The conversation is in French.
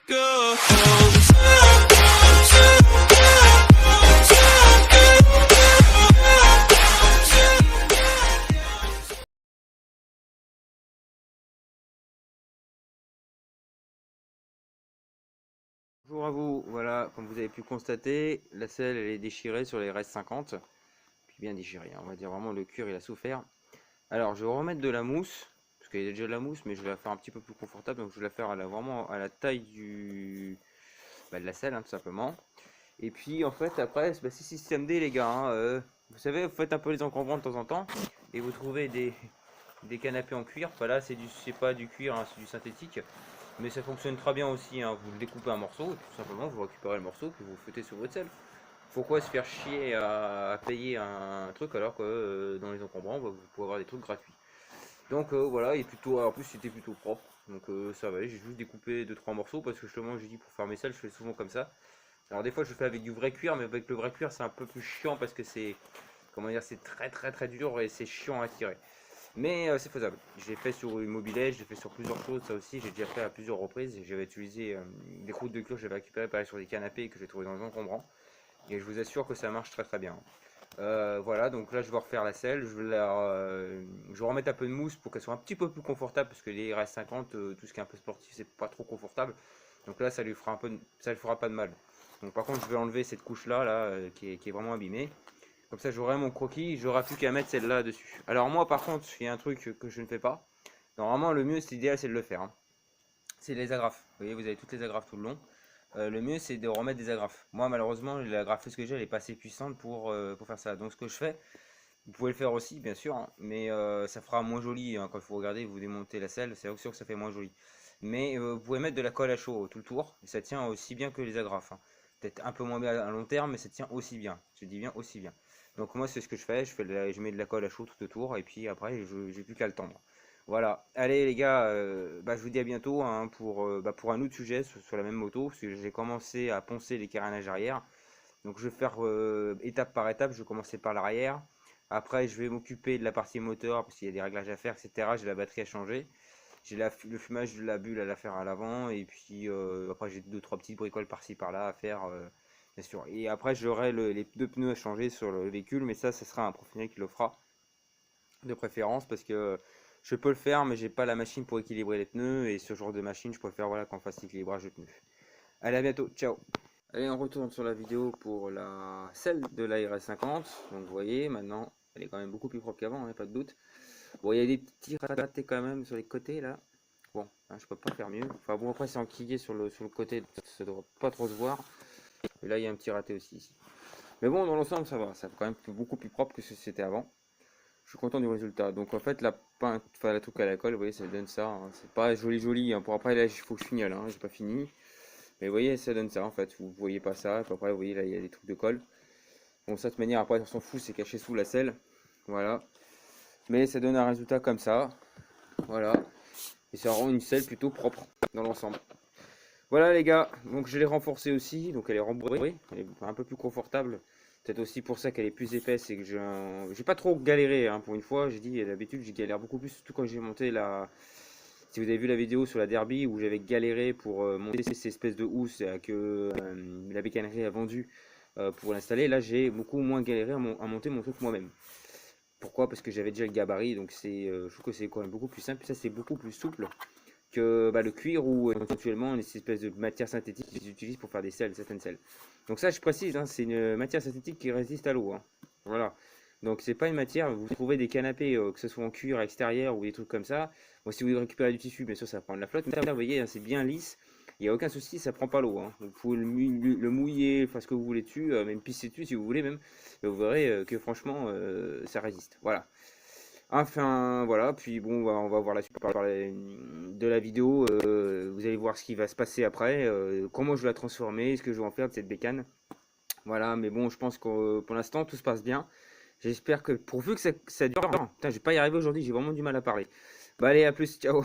Bonjour à vous, voilà, comme vous avez pu constater, la selle elle est déchirée sur les restes 50, puis bien déchirée, hein, on va dire vraiment le cuir il a souffert. Alors je vais remettre de la mousse, parce qu'il y a déjà de la mousse, mais je vais la faire un petit peu plus confortable, donc je vais la faire vraiment à la taille de la selle, hein, tout simplement. Et puis en fait après, c'est système D les gars, hein, vous savez, vous faites un peu les encombrants de temps en temps, et vous trouvez des canapés en cuir, voilà, c'est pas du cuir, hein, c'est du synthétique. Mais ça fonctionne très bien aussi, hein. Vous le découpez un morceau et puis tout simplement vous récupérez le morceau puis vous le foutez sur votre selle. Pourquoi se faire chier à payer un truc alors que dans les encombrants vous pouvez avoir des trucs gratuits. Donc voilà, et plutôt, en plus c'était plutôt propre. Donc ça va, j'ai juste découpé 2-3 morceaux parce que justement j'ai dit pour faire mes selles je fais souvent comme ça. Alors des fois je fais avec du vrai cuir, mais avec le vrai cuir c'est un peu plus chiant parce que c'est, comment dire, c'est très dur et c'est chiant à tirer. Mais c'est faisable. J'ai fait sur une mobilette, j'ai fait sur plusieurs choses, ça aussi, j'ai déjà fait à plusieurs reprises. J'avais utilisé des croûtes de cuir que j'avais récupérées pareil sur des canapés que j'ai trouvé dans les encombrants. Et je vous assure que ça marche très bien. Voilà, donc là je vais refaire la selle, je vais remettre un peu de mousse pour qu'elle soit un petit peu plus confortable parce que les RS50, tout ce qui est un peu sportif, c'est pas trop confortable. Donc là ça lui fera ça lui fera pas de mal. Donc par contre je vais enlever cette couche là, qui est vraiment abîmée. Comme ça j'aurai mon croquis, j'aurai plus qu'à mettre celle-là dessus. Alors moi par contre, il y a un truc que je ne fais pas. Normalement le mieux, c'est l'idéal, c'est de le faire, hein. C'est les agrafes. Vous voyez, vous avez toutes les agrafes tout le long. Le mieux c'est de remettre des agrafes. Moi malheureusement l'agrafeuse que j'ai elle est pas assez puissante pour faire ça. Donc ce que je fais, vous pouvez le faire aussi bien sûr, hein, mais ça fera moins joli, hein, quand vous regardez, vous démontez la selle, c'est sûr que ça fait moins joli. Mais vous pouvez mettre de la colle à chaud tout le tour, et ça tient aussi bien que les agrafes, hein. Peut-être un peu moins bien à long terme, mais ça tient aussi bien. Je dis bien aussi bien. Donc moi c'est ce que je fais, je mets de la colle à chaud tout autour, et puis après j'ai plus qu'à le tendre. Voilà, allez les gars, je vous dis à bientôt, hein, pour un autre sujet sur la même moto, parce que j'ai commencé à poncer les carénages arrière. Donc je vais faire étape par étape, je vais commencer par l'arrière. Après je vais m'occuper de la partie moteur, parce qu'il y a des réglages à faire, etc. J'ai la batterie à changer. J'ai le fumage de la bulle à la faire à l'avant. Et puis après j'ai 2-3 petites bricoles par-ci par-là à faire, bien sûr. Et après j'aurai les 2 pneus à changer sur le véhicule, mais ça sera un professionnel qui le fera, de préférence, parce que je peux le faire, mais j'ai pas la machine pour équilibrer les pneus. Et ce genre de machine, je préfère, voilà, qu'on fasse l'équilibrage de pneus. Allez, à bientôt, ciao. Allez, on retourne sur la vidéo pour celle de la RS50. Donc vous voyez, maintenant, elle est quand même beaucoup plus propre qu'avant, hein, pas de doute. Bon, il y a des petits ratés quand même sur les côtés là. Bon, hein, je peux pas faire mieux. Enfin bon, après c'est enquillé sur le côté, ça devrait pas trop se voir. Et là, il y a un petit raté aussi ici. Mais bon, dans l'ensemble, ça va. Ça fait quand même beaucoup plus propre que ce que c'était avant. Je suis content du résultat. Donc en fait, la peinte, enfin la truc à la colle, vous voyez, ça donne ça, hein. C'est pas joli, hein. Pour après, là, il faut que je finisse, hein. J'ai pas fini. Mais vous voyez, ça donne ça en fait. Vous voyez pas ça. Puis après, vous voyez, là, il y a des trucs de colle. Bon, de cette manière, après, on s'en fout, c'est caché sous la selle. Voilà. Mais ça donne un résultat comme ça. Voilà. Et ça rend une selle plutôt propre dans l'ensemble. Voilà les gars. Donc je l'ai renforcée aussi. Donc elle est rembourrée. Elle est un peu plus confortable. Peut-être aussi pour ça qu'elle est plus épaisse et que j'ai pas trop galéré, hein, pour une fois. J'ai dit, d'habitude, j'ai galère beaucoup plus, surtout quand j'ai monté la. Si vous avez vu la vidéo sur la Derby où j'avais galéré pour monter ces espèces de housses que la bécannerie a vendu pour l'installer, là j'ai beaucoup moins galéré à monter mon truc moi-même. Pourquoi? Parce que j'avais déjà le gabarit, donc je trouve que c'est quand même beaucoup plus simple. Ça c'est beaucoup plus souple que le cuir ou éventuellement une espèce de matière synthétique qu'ils utilisent pour faire des selles, certaines selles. Donc ça je précise, hein, c'est une matière synthétique qui résiste à l'eau, hein. Voilà. Donc c'est pas une matière, vous trouvez des canapés, que ce soit en cuir extérieur ou des trucs comme ça. Bon, si vous récupérez du tissu, bien sûr ça prend de la flotte, mais là vous voyez, hein, c'est bien lisse, il n'y a aucun souci, ça prend pas l'eau, hein. Vous pouvez le mouiller, faire ce que vous voulez dessus, même pisser dessus si vous voulez même, et vous verrez que franchement ça résiste. Voilà. Enfin voilà, puis bon, on va voir la suite de la vidéo, vous allez voir ce qui va se passer après, comment je vais la transformer, ce que je vais en faire de cette bécane. Voilà, mais bon, je pense que pour l'instant tout se passe bien. J'espère que pourvu que ça dure. Putain, je vais pas y arriver aujourd'hui, j'ai vraiment du mal à parler. Bah allez, à plus, ciao.